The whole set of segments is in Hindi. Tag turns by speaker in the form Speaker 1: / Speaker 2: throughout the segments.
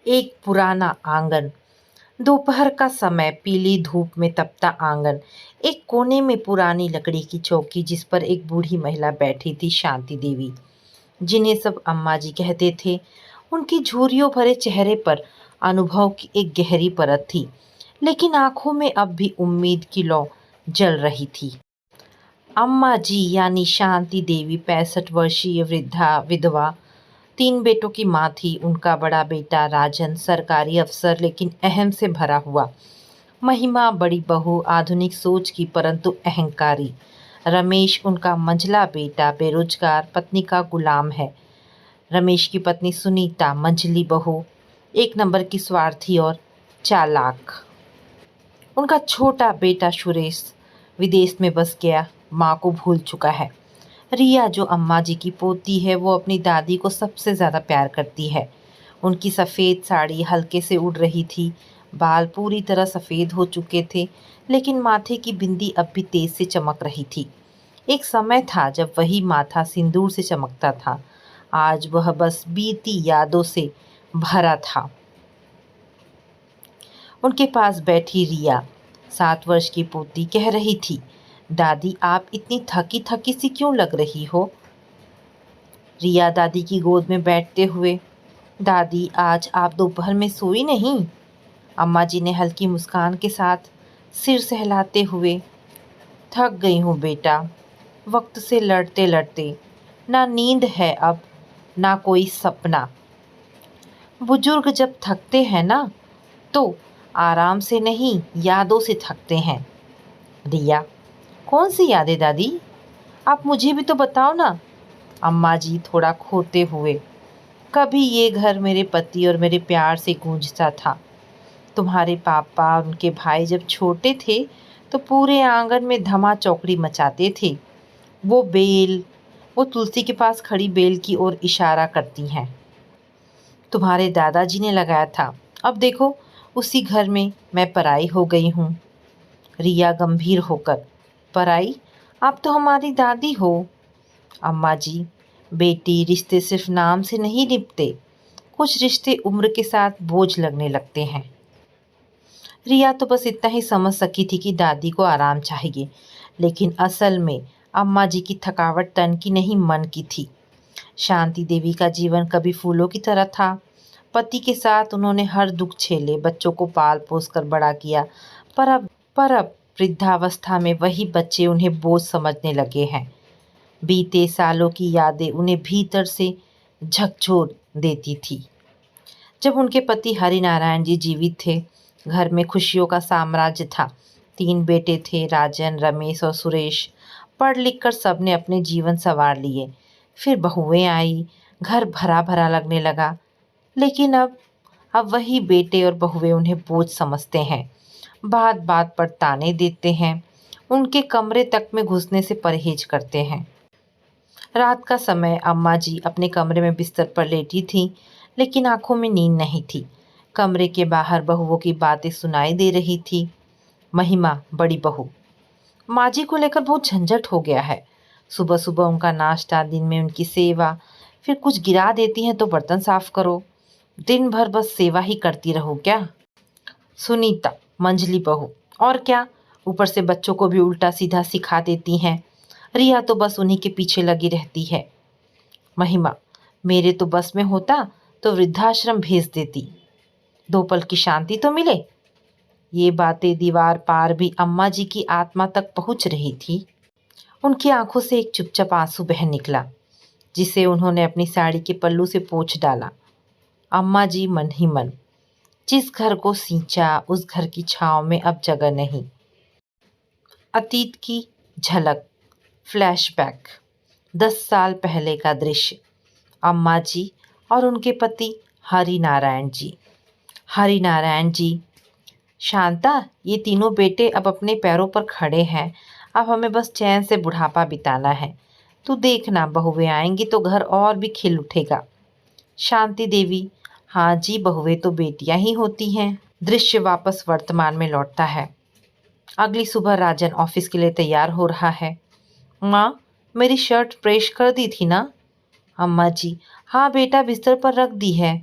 Speaker 1: एक पुराना आंगन। दोपहर का समय, पीली धूप में तपता आंगन। एक कोने में पुरानी लकड़ी की चौकी, जिस पर एक बूढ़ी महिला बैठी थी, शांति देवी, जिन्हें सब अम्मा जी कहते थे। उनकी झुर्रियों भरे चेहरे पर अनुभव की एक गहरी परत थी, लेकिन आंखों में अब भी उम्मीद की लौ जल रही थी। अम्मा जी यानी शांति देवी 65 वर्षीय वृद्धा विधवा, 3 बेटों की माँ थी। उनका बड़ा बेटा राजन सरकारी अफसर, लेकिन अहम से भरा हुआ। महिमा बड़ी बहू, आधुनिक सोच की परंतु अहंकारी। रमेश उनका मंझला बेटा, बेरोजगार, पत्नी का गुलाम है। रमेश की पत्नी सुनीता, मंझली बहू, एक नंबर की स्वार्थी और चालाक। उनका छोटा बेटा सुरेश विदेश में बस गया, माँ को भूल चुका है। रिया जो अम्मा जी की पोती है, वो अपनी दादी को सबसे ज़्यादा प्यार करती है। उनकी सफ़ेद साड़ी हल्के से उड़ रही थी, बाल पूरी तरह सफ़ेद हो चुके थे, लेकिन माथे की बिंदी अब भी तेज से चमक रही थी। एक समय था जब वही माथा सिंदूर से चमकता था। आज वह बस बीती यादों से भरा था। उनके पास बैठी रिया, 7 वर्ष की पोती, कह रही थी, दादी आप इतनी थकी थकी सी क्यों लग रही हो। रिया दादी की गोद में बैठते हुए, दादी आज आप दोपहर में सोई नहीं। अम्मा जी ने हल्की मुस्कान के साथ सिर सहलाते हुए, थक गई हूँ बेटा, वक्त से लड़ते लड़ते। ना नींद है अब, ना कोई सपना। बुजुर्ग जब थकते हैं ना, तो आराम से नहीं, यादों से थकते हैं। रिया, कौन सी यादें दादी? आप मुझे भी तो बताओ ना। अम्मा जी थोड़ा खोते हुए, कभी ये घर मेरे पति और मेरे प्यार से गूंजता था। तुम्हारे पापा और उनके भाई जब छोटे थे तो पूरे आंगन में धमा चौकड़ी मचाते थे। वो बेल, वो तुलसी के पास खड़ी बेल की ओर इशारा करती हैं। तुम्हारे दादाजी ने लगाया था। अब देखो, उसी घर में मैं पराई हो गई हूँ। रिया गंभीर होकर, पराई? आप तो हमारी दादी हो। अम्मा जी, बेटी, रिश्ते सिर्फ नाम से नहीं निभते, कुछ रिश्ते उम्र के साथ बोझ लगने लगते हैं। रिया तो बस इतना ही समझ सकी थी कि दादी को आराम चाहिए, लेकिन असल में अम्मा जी की थकावट तन की नहीं, मन की थी। शांति देवी का जीवन कभी फूलों की तरह था। पति के साथ उन्होंने हर दुख झेले, बच्चों को पाल पोस कर बड़ा किया, पर अब वृद्धावस्था में वही बच्चे उन्हें बोझ समझने लगे हैं। बीते सालों की यादें उन्हें भीतर से झकझोर देती थी। जब उनके पति हरिनारायण जी जीवित थे, घर में खुशियों का साम्राज्य था। 3 बेटे थे, राजन, रमेश और सुरेश। पढ़ लिख कर सबने अपने जीवन संवार लिए। फिर बहुएं आई, घर भरा भरा लगने लगा। लेकिन अब वही बेटे और बहुएं उन्हें बोझ समझते हैं, बात बात पर ताने देते हैं, उनके कमरे तक में घुसने से परहेज करते हैं। रात का समय, अम्मा जी अपने कमरे में बिस्तर पर लेटी थीं, लेकिन आंखों में नींद नहीं थी। कमरे के बाहर बहुओं की बातें सुनाई दे रही थी। महिमा, बड़ी बहू, माँ जी को लेकर बहुत झंझट हो गया है। सुबह सुबह उनका नाश्ता, दिन में उनकी सेवा, फिर कुछ गिरा देती हैं तो बर्तन साफ करो। दिन भर बस सेवा ही करती रहो क्या? सुनीता, मंझली बहू, और क्या, ऊपर से बच्चों को भी उल्टा सीधा सिखा देती हैं। रिया तो बस उन्हीं के पीछे लगी रहती है। महिमा, मेरे तो बस में होता तो वृद्धाश्रम भेज देती, 2 पल की शांति तो मिले। ये बातें दीवार पार भी अम्मा जी की आत्मा तक पहुंच रही थी। उनकी आंखों से एक चुपचाप आंसू बह निकला, जिसे उन्होंने अपनी साड़ी के पल्लू से पोंछ डाला। अम्मा जी मन ही मन, जिस घर को सींचा उस घर की छांव में अब जगह नहीं। अतीत की झलक, फ्लैशबैक, 10 साल पहले का दृश्य। अम्मा जी और उनके पति हरिनारायण जी। हरिनारायण जी, शांता, ये तीनों बेटे अब अपने पैरों पर खड़े हैं। अब हमें बस चैन से बुढ़ापा बिताना है। तू देखना, बहुएं आएंगी तो घर और भी खिल उठेगा। शांति देवी, हाँ जी, बहुएं तो बेटियां ही होती हैं। दृश्य वापस वर्तमान में लौटता है। अगली सुबह राजन ऑफिस के लिए तैयार हो रहा है। माँ, मेरी शर्ट प्रेस कर दी थी ना? अम्मा जी, हाँ बेटा, बिस्तर पर रख दी है।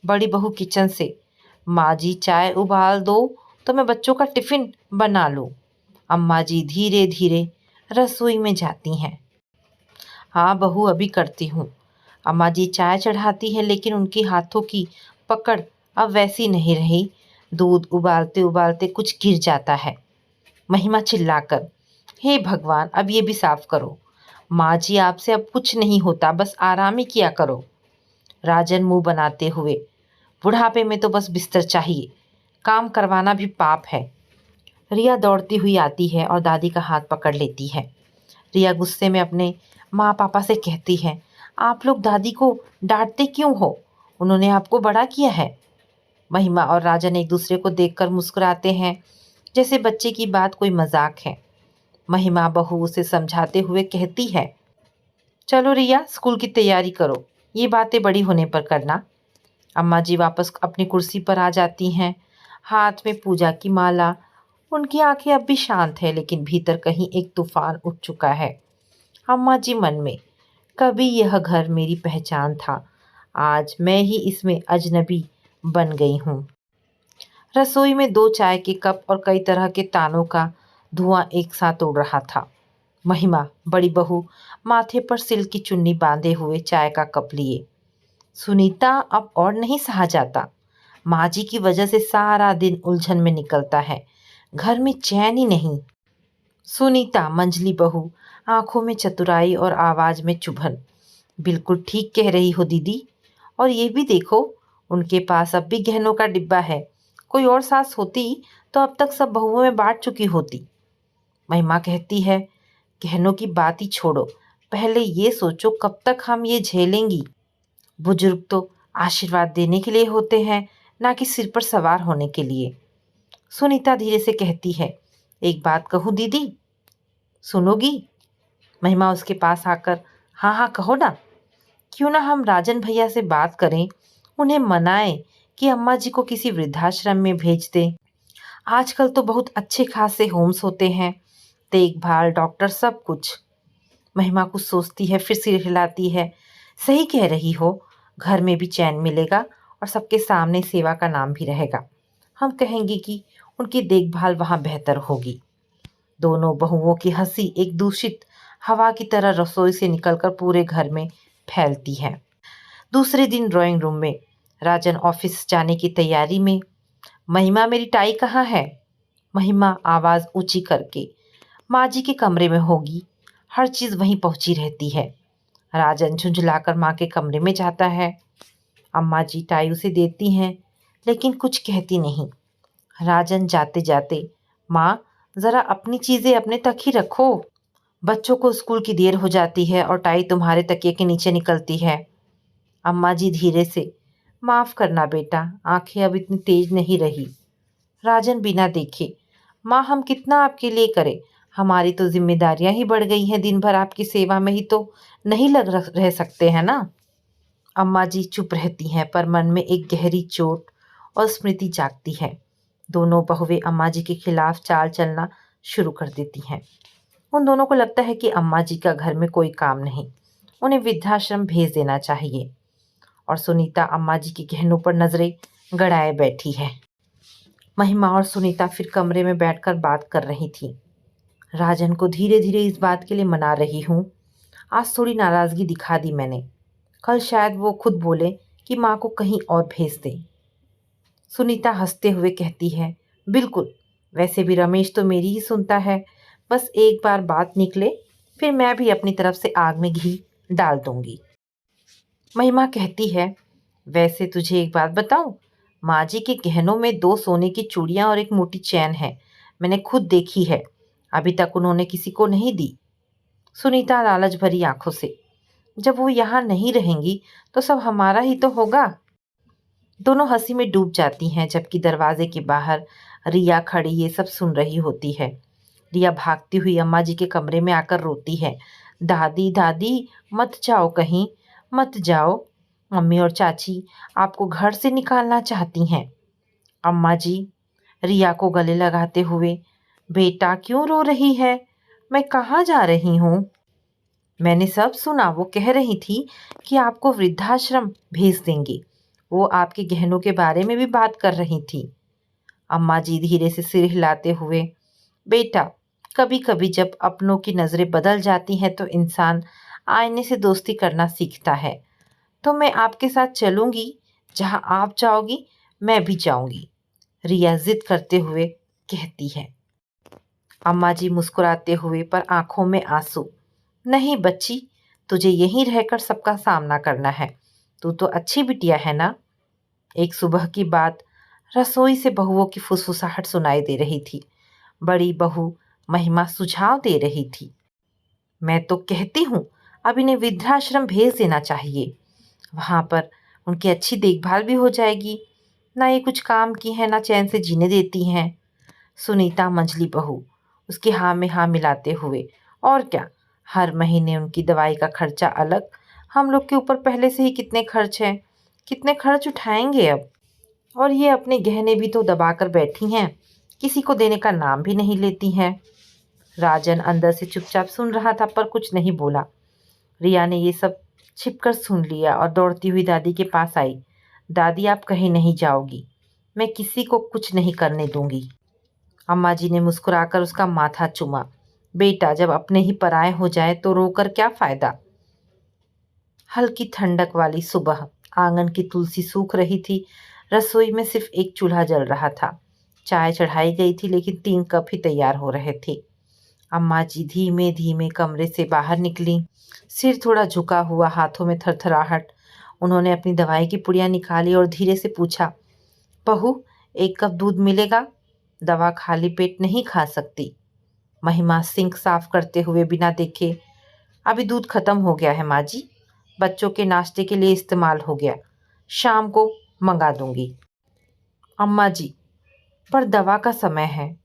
Speaker 1: बड़ी बहू किचन से, माँ जी चाय उबाल दो तो मैं बच्चों का टिफिन बना लूँ। अम्मा जी धीरे धीरे रसोई में जाती हैं। हाँ बहू, अभी करती हूँ। अम्मा जी चाय चढ़ाती है, लेकिन उनके हाथों की पकड़ अब वैसी नहीं रही। दूध उबालते उबालते कुछ गिर जाता है। महिमा चिल्लाकर, हे भगवान, अब ये भी साफ करो। माँ जी, आपसे अब कुछ नहीं होता, बस आराम ही किया करो। राजन मुंह बनाते हुए, बुढ़ापे में तो बस बिस्तर चाहिए, काम करवाना भी पाप है। रिया दौड़ती हुई आती है और दादी का हाथ पकड़ लेती है। रिया गुस्से में अपने माँ पापा से कहती है, आप लोग दादी को डांटते क्यों हो? उन्होंने आपको बड़ा किया है। महिमा और राजन एक दूसरे को देखकर मुस्कुराते हैं, जैसे बच्चे की बात कोई मजाक है। महिमा बहू उसे समझाते हुए कहती है, चलो रिया, स्कूल की तैयारी करो, ये बातें बड़ी होने पर करना। अम्मा जी वापस अपनी कुर्सी पर आ जाती हैं, हाथ में पूजा की माला। उनकी आंखें अब भी शांत है, लेकिन भीतर कहीं एक तूफान उठ चुका है। अम्मा जी मन में, कभी यह घर मेरी पहचान था, आज मैं ही इसमें अजनबी बन गई हूँ। रसोई में 2 चाय के कप और कई तरह के तानों का धुआं एक साथ उड़ रहा था। महिमा, बड़ी बहू, माथे पर सिल्क की चुन्नी बांधे हुए चाय का कप लिए। सुनीता, अब और नहीं सहा जाता। माँ जी की वजह से सारा दिन उलझन में निकलता है, घर में चैन ही नहीं। सुनीता, मंझली बहू, आंखों में चतुराई और आवाज में चुभन, बिल्कुल ठीक कह रही हो दीदी। और ये भी देखो, उनके पास अब भी गहनों का डिब्बा है। कोई और सास होती तो अब तक सब बहुओं में बांट चुकी होती। महिमा कहती है, गहनों की बात ही छोड़ो, पहले ये सोचो कब तक हम ये झेलेंगी। बुजुर्ग तो आशीर्वाद देने के लिए होते हैं, ना कि सिर पर सवार होने के लिए। सुनीता धीरे से कहती है, एक बात कहूँ दीदी, सुनोगी? महिमा उसके पास आकर, हाँ हाँ कहो ना। क्यों ना हम राजन भैया से बात करें, उन्हें मनाएं कि अम्मा जी को किसी वृद्धाश्रम में भेज दें। आजकल तो बहुत अच्छे खासे होम्स होते हैं, देखभाल, डॉक्टर, सब कुछ। महिमा कुछ सोचती है, फिर सिर हिलाती है, सही कह रही हो, घर में भी चैन मिलेगा और सबके सामने सेवा का नाम भी रहेगा। हम कहेंगे कि उनकी देखभाल वहाँ बेहतर होगी। दोनों बहुओं की हंसी एक दूषित हवा की तरह रसोई से निकलकर पूरे घर में फैलती है। दूसरे दिन ड्राइंग रूम में राजन ऑफिस जाने की तैयारी में, महिमा मेरी टाई कहाँ है? महिमा आवाज़ ऊंची करके, माँ जी के कमरे में होगी, हर चीज़ वहीं पहुंची रहती है। राजन झुंझलाकर माँ के कमरे में जाता है। अम्मा जी टाई उसे देती हैं, लेकिन कुछ कहती नहीं। राजन जाते जाते, माँ ज़रा अपनी चीज़ें अपने तक ही रखो, बच्चों को स्कूल की देर हो जाती है और टाई तुम्हारे तकिए के नीचे निकलती है। अम्मा जी धीरे से, माफ़ करना बेटा, आंखें अब इतनी तेज नहीं रही। राजन बिना देखे, माँ हम कितना आपके लिए करें, हमारी तो जिम्मेदारियां ही बढ़ गई हैं, दिन भर आपकी सेवा में ही तो नहीं रह सकते हैं ना। अम्मा जी चुप रहती हैं, पर मन में एक गहरी चोट और स्मृति जागती है। दोनों बहुएं अम्मा जी के खिलाफ चाल चलना शुरू कर देती हैं। उन दोनों को लगता है कि अम्मा जी का घर में कोई काम नहीं, उन्हें वृद्धाश्रम भेज देना चाहिए। और सुनीता अम्मा जी के गहनों पर नजरें गड़ाए बैठी है। महिमा और सुनीता फिर कमरे में बैठकर बात कर रही थी। राजन को धीरे धीरे इस बात के लिए मना रही हूँ, आज थोड़ी नाराज़गी दिखा दी मैंने, कल शायद वो खुद बोले कि माँ को कहीं और भेज दे। सुनीता हंसते हुए कहती है, बिल्कुल, वैसे भी रमेश तो मेरी ही सुनता है, बस एक बार बात निकले फिर मैं भी अपनी तरफ से आग में घी डाल दूंगी। महिमा कहती है, वैसे तुझे एक बात बताऊं, माँ जी के गहनों में 2 सोने की चूड़ियां और एक मोटी चैन है, मैंने खुद देखी है, अभी तक उन्होंने किसी को नहीं दी। सुनीता लालच भरी आंखों से, जब वो यहाँ नहीं रहेंगी तो सब हमारा ही तो होगा। दोनों हंसी में डूब जाती हैं, जबकि दरवाजे के बाहर रिया खड़ी ये सब सुन रही होती है। रिया भागती हुई अम्मा जी के कमरे में आकर रोती है, दादी दादी मत जाओ कहीं, मत जाओ, मम्मी और चाची आपको घर से निकालना चाहती हैं। अम्मा जी रिया को गले लगाते हुए, बेटा क्यों रो रही है, मैं कहाँ जा रही हूँ? मैंने सब सुना, वो कह रही थी कि आपको वृद्धाश्रम भेज देंगे, वो आपके गहनों के बारे में भी बात कर रही थी। अम्मा जी धीरे से सिर हिलाते हुए, बेटा, कभी कभी जब अपनों की नज़रें बदल जाती हैं तो इंसान आईने से दोस्ती करना सीखता है। तो मैं आपके साथ चलूंगी, जहां आप जाओगी मैं भी जाऊंगी, रिया जिद करते हुए कहती है। अम्मा जी मुस्कुराते हुए पर आंखों में आंसू। नहीं बच्ची, तुझे यहीं रहकर सबका सामना करना है। तू तो अच्छी बिटिया है ना। एक सुबह की बात, रसोई से बहुओं की फुसफुसाहट सुनाई दे रही थी। बड़ी बहू महिमा सुझाव दे रही थी। मैं तो कहती हूँ अब इन्हें वृद्धाश्रम भेज देना चाहिए। वहाँ पर उनकी अच्छी देखभाल भी हो जाएगी। ना ये कुछ काम की हैं, ना चैन से जीने देती हैं। सुनीता मंझली बहू उसकी हाँ में हाँ मिलाते हुए, और क्या, हर महीने उनकी दवाई का खर्चा अलग। हम लोग के ऊपर पहले से ही कितने खर्च हैं, कितने खर्च उठाएंगे अब। और ये अपने गहने भी तो दबा कर बैठी हैं, किसी को देने का नाम भी नहीं लेती हैं। राजन अंदर से चुपचाप सुन रहा था पर कुछ नहीं बोला। रिया ने ये सब छिपकर सुन लिया और दौड़ती हुई दादी के पास आई। दादी, आप कहीं नहीं जाओगी, मैं किसी को कुछ नहीं करने दूंगी। अम्मा जी ने मुस्कुराकर उसका माथा चूमा। बेटा, जब अपने ही पराए हो जाए तो रोकर क्या फायदा। हल्की ठंडक वाली सुबह, आंगन की तुलसी सूख रही थी। रसोई में सिर्फ एक चूल्हा जल रहा था। चाय चढ़ाई गई थी लेकिन 3 कप ही तैयार हो रहे थे। अम्मा जी धीमे धीमे कमरे से बाहर निकली, सिर थोड़ा झुका हुआ, हाथों में थरथराहट। उन्होंने अपनी दवाई की पुड़िया निकाली और धीरे से पूछा, बहू, 1 कप दूध मिलेगा? दवा खाली पेट नहीं खा सकती। महिमा सिंक साफ करते हुए बिना देखे, अभी दूध खत्म हो गया है माँ जी, बच्चों के नाश्ते के लिए इस्तेमाल हो गया, शाम को मंगा दूंगी। अम्मा जी, पर दवा का समय है।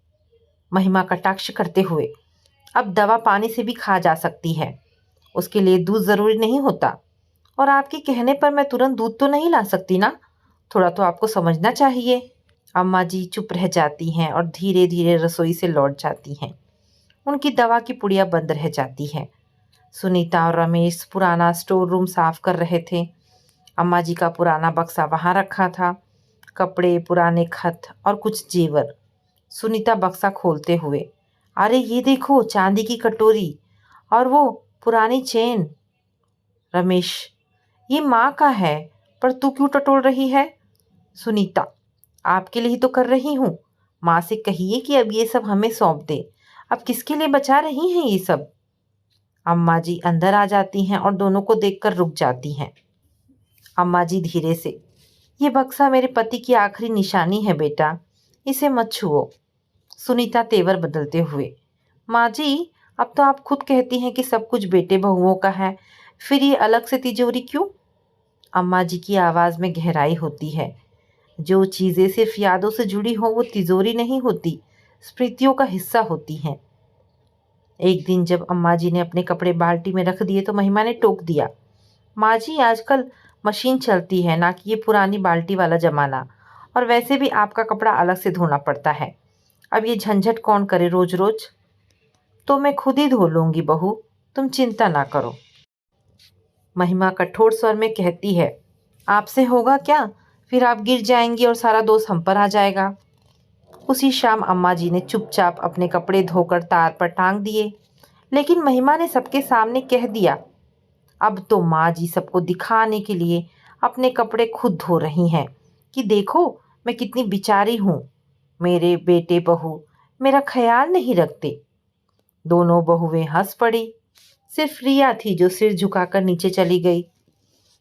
Speaker 1: महिमा कटाक्ष करते हुए, अब दवा पानी से भी खा जा सकती है, उसके लिए दूध ज़रूरी नहीं होता। और आपके कहने पर मैं तुरंत दूध तो नहीं ला सकती ना, थोड़ा तो आपको समझना चाहिए। अम्मा जी चुप रह जाती हैं और धीरे धीरे रसोई से लौट जाती हैं। उनकी दवा की पुड़िया बंद रह जाती है। सुनीता और रमेश पुराना स्टोर रूम साफ कर रहे थे। अम्मा जी का पुराना बक्सा वहाँ रखा था, कपड़े, पुराने खत और कुछ जेवर। सुनीता बक्सा खोलते हुए, अरे ये देखो, चांदी की कटोरी और वो पुरानी चेन। रमेश, ये माँ का है, पर तू क्यों टटोल रही है? सुनीता, आपके लिए ही तो कर रही हूँ। माँ से कहिए कि अब ये सब हमें सौंप दे। अब किसके लिए बचा रही हैं ये सब? अम्मा जी अंदर आ जाती हैं और दोनों को देखकर रुक जाती हैं। अम्मा जी धीरे से, ये बक्सा मेरे पति की आखिरी निशानी है बेटा, इसे मत छुओ। सुनीता तेवर बदलते हुए, माँ जी, अब तो आप खुद कहती हैं कि सब कुछ बेटे बहुओं का है, फिर ये अलग से तिजोरी क्यों? अम्मा जी की आवाज़ में गहराई होती है। जो चीज़ें सिर्फ यादों से जुड़ी हों वो तिजोरी नहीं होती, स्मृतियों का हिस्सा होती हैं। एक दिन जब अम्मा जी ने अपने कपड़े बाल्टी में रख दिए तो महिमा ने टोक दिया, माँ जी, आजकल मशीन चलती है, ना कि ये पुरानी बाल्टी वाला ज़माना। और वैसे भी आपका कपड़ा अलग से धोना पड़ता है, अब ये झंझट कौन करे रोज रोज। तो मैं खुद ही धो लूँगी बहू, तुम चिंता ना करो। महिमा कठोर स्वर में कहती है, आपसे होगा क्या? फिर आप गिर जाएंगी और सारा दोष हम पर आ जाएगा। उसी शाम अम्मा जी ने चुपचाप अपने कपड़े धोकर तार पर टांग दिए। लेकिन महिमा ने सबके सामने कह दिया, अब तो माँ जी सबको दिखाने के लिए अपने कपड़े खुद धो रही हैं कि देखो मैं कितनी बेचारी हूँ। मेरे बेटे बहू मेरा ख्याल नहीं रखते। दोनों बहुएं हंस पड़ी। सिर्फ रिया थी जो सिर झुकाकर नीचे चली गई।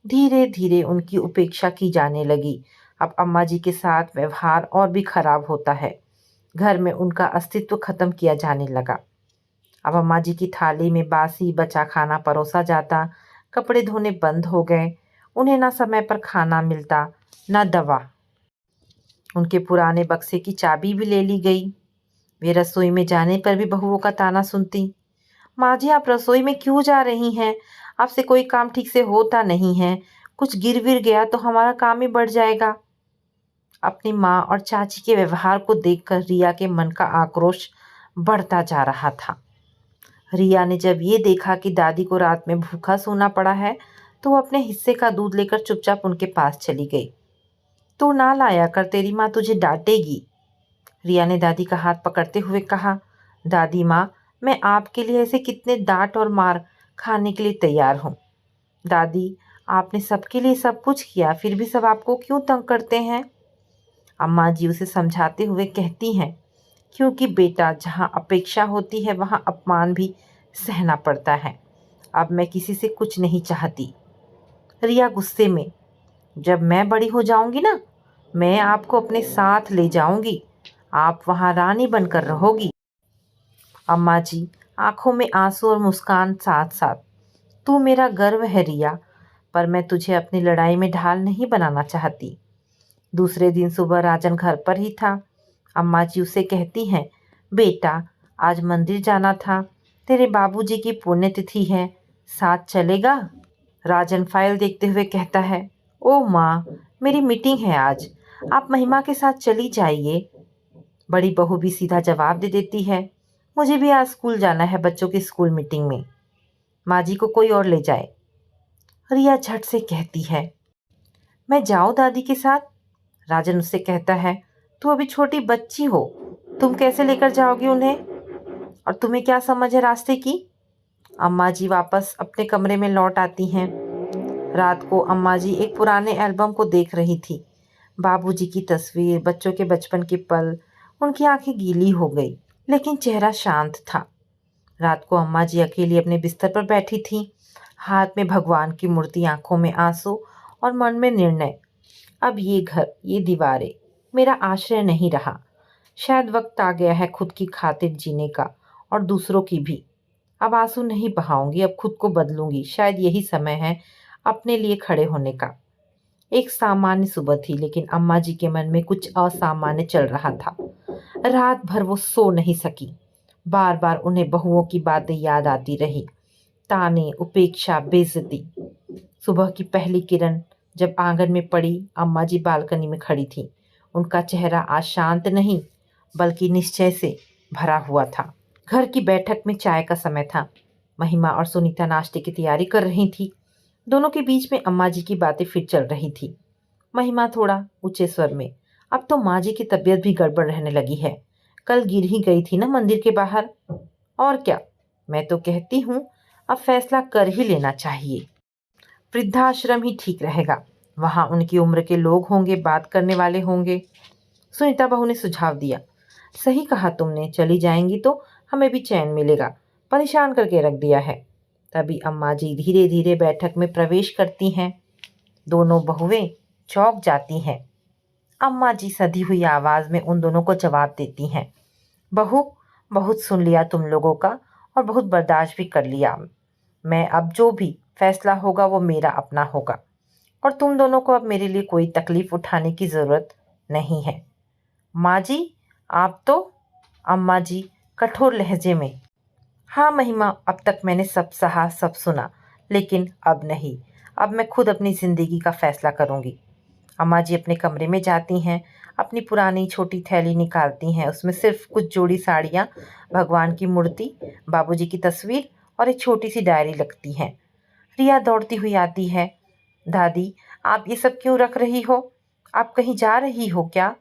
Speaker 1: धीरे धीरे उनकी उपेक्षा की जाने लगी। अब अम्मा जी के साथ व्यवहार और भी खराब होता है। घर में उनका अस्तित्व खत्म किया जाने लगा। अब अम्मा जी की थाली में बासी बचा खाना परोसा जाता। कपड़े धोने बंद हो गए। उन्हें ना समय पर खाना मिलता, ना दवा। उनके पुराने बक्से की चाबी भी ले ली गई। वे रसोई में जाने पर भी बहुओं का ताना सुनती, माँ जी, आप रसोई में क्यों जा रही हैं? आपसे कोई काम ठीक से होता नहीं है, कुछ गिर विर गया तो हमारा काम ही बढ़ जाएगा। अपनी माँ और चाची के व्यवहार को देखकर रिया के मन का आक्रोश बढ़ता जा रहा था। रिया ने जब ये देखा कि दादी को रात में भूखा सोना पड़ा है तो वो अपने हिस्से का दूध लेकर चुपचाप उनके पास चली गई। तू ना लाया कर, तेरी माँ तुझे डांटेगी। रिया ने दादी का हाथ पकड़ते हुए कहा, दादी माँ, मैं आपके लिए ऐसे कितने डांट और मार खाने के लिए तैयार हूँ। दादी, आपने सबके लिए सब कुछ किया, फिर भी सब आपको क्यों तंग करते हैं? अम्मा जी उसे समझाते हुए कहती हैं, क्योंकि बेटा, जहाँ अपेक्षा होती है वहाँ अपमान भी सहना पड़ता है। अब मैं किसी से कुछ नहीं चाहती। रिया गुस्से में, जब मैं बड़ी हो जाऊंगी ना, मैं आपको अपने साथ ले जाऊंगी। आप वहाँ रानी बनकर रहोगी। अम्मा जी, आंखों में आंसू और मुस्कान साथ साथ, तू मेरा गर्व है रिया, पर मैं तुझे अपनी लड़ाई में ढाल नहीं बनाना चाहती। दूसरे दिन सुबह राजन घर पर ही था। अम्मा जी उसे कहती हैं, बेटा, आज मंदिर जाना था, तेरे बाबूजी की पुण्यतिथि है, साथ चलेगा? राजन फाइल देखते हुए कहता है, ओ माँ, मेरी मीटिंग है आज, आप महिमा के साथ चली जाइए। बड़ी बहू भी सीधा जवाब दे देती है, मुझे भी आज स्कूल जाना है, बच्चों की स्कूल मीटिंग में। माँ जी को कोई और ले जाए। रिया झट से कहती है, मैं जाऊँ दादी के साथ? राजन उससे कहता है, तू अभी छोटी बच्ची हो, तुम कैसे लेकर जाओगी उन्हें? और तुम्हें क्या समझ है रास्ते की? अम्मा जी वापस अपने कमरे में लौट आती हैं। रात को अम्मा जी एक पुराने एल्बम को देख रही थी। बाबूजी की तस्वीर, बच्चों के बचपन के पल। उनकी आंखें गीली हो गई, लेकिन चेहरा शांत था। रात को अम्मा जी अकेली अपने बिस्तर पर बैठी थीं, हाथ में भगवान की मूर्ति, आंखों में आंसू और मन में निर्णय। अब ये घर, ये दीवारें मेरा आश्रय नहीं रहा। शायद वक्त आ गया है खुद की खातिर जीने का, और दूसरों की भी। अब आंसू नहीं बहाऊंगी, अब खुद को बदलूंगी। शायद यही समय है अपने लिए खड़े होने का। एक सामान्य सुबह थी, लेकिन अम्मा जी के मन में कुछ असामान्य चल रहा था। रात भर वो सो नहीं सकी। बार बार उन्हें बहुओं की बातें याद आती रही, ताने, उपेक्षा, बेइज्जती। सुबह की पहली किरण जब आंगन में पड़ी, अम्मा जी बालकनी में खड़ी थी। उनका चेहरा आज शांत नहीं, बल्कि निश्चय से भरा हुआ था। घर की बैठक में चाय का समय था। महिमा और सुनीता नाश्ते की तैयारी कर रही थी। दोनों के बीच में अम्मा जी की बातें फिर चल रही थी। महिमा थोड़ा ऊंचे स्वर में, अब तो माँ जी की तबीयत भी गड़बड़ रहने लगी है। कल गिर ही गई थी ना मंदिर के बाहर। और क्या, मैं तो कहती हूँ अब फैसला कर ही लेना चाहिए। वृद्धाश्रम ही ठीक रहेगा। वहाँ उनकी उम्र के लोग होंगे, बात करने वाले होंगे। सुनीता बहू ने सुझाव दिया, सही कहा तुमने, चली जाएंगी तो हमें भी चैन मिलेगा, परेशान करके रख दिया है। तभी अम्मा जी धीरे धीरे बैठक में प्रवेश करती हैं। दोनों बहुएं चौंक जाती हैं। अम्मा जी सधी हुई आवाज में उन दोनों को जवाब देती हैं, बहू, बहुत सुन लिया तुम लोगों का, और बहुत बर्दाश्त भी कर लिया। मैं अब जो भी फैसला होगा वो मेरा अपना होगा, और तुम दोनों को अब मेरे लिए कोई तकलीफ उठाने की ज़रूरत नहीं है। माँ जी, आप तो? अम्मा जी कठोर लहजे में, हाँ महिमा, अब तक मैंने सब सहा, सब सुना, लेकिन अब नहीं। अब मैं खुद अपनी ज़िंदगी का फैसला करूँगी। अम्मा जी अपने कमरे में जाती हैं, अपनी पुरानी छोटी थैली निकालती हैं। उसमें सिर्फ कुछ जोड़ी साड़ियाँ, भगवान की मूर्ति, बाबूजी की तस्वीर और एक छोटी सी डायरी लगती हैं। रिया दौड़ती हुई आती है, दादी, आप ये सब क्यों रख रही हो? आप कहीं जा रही हो क्या?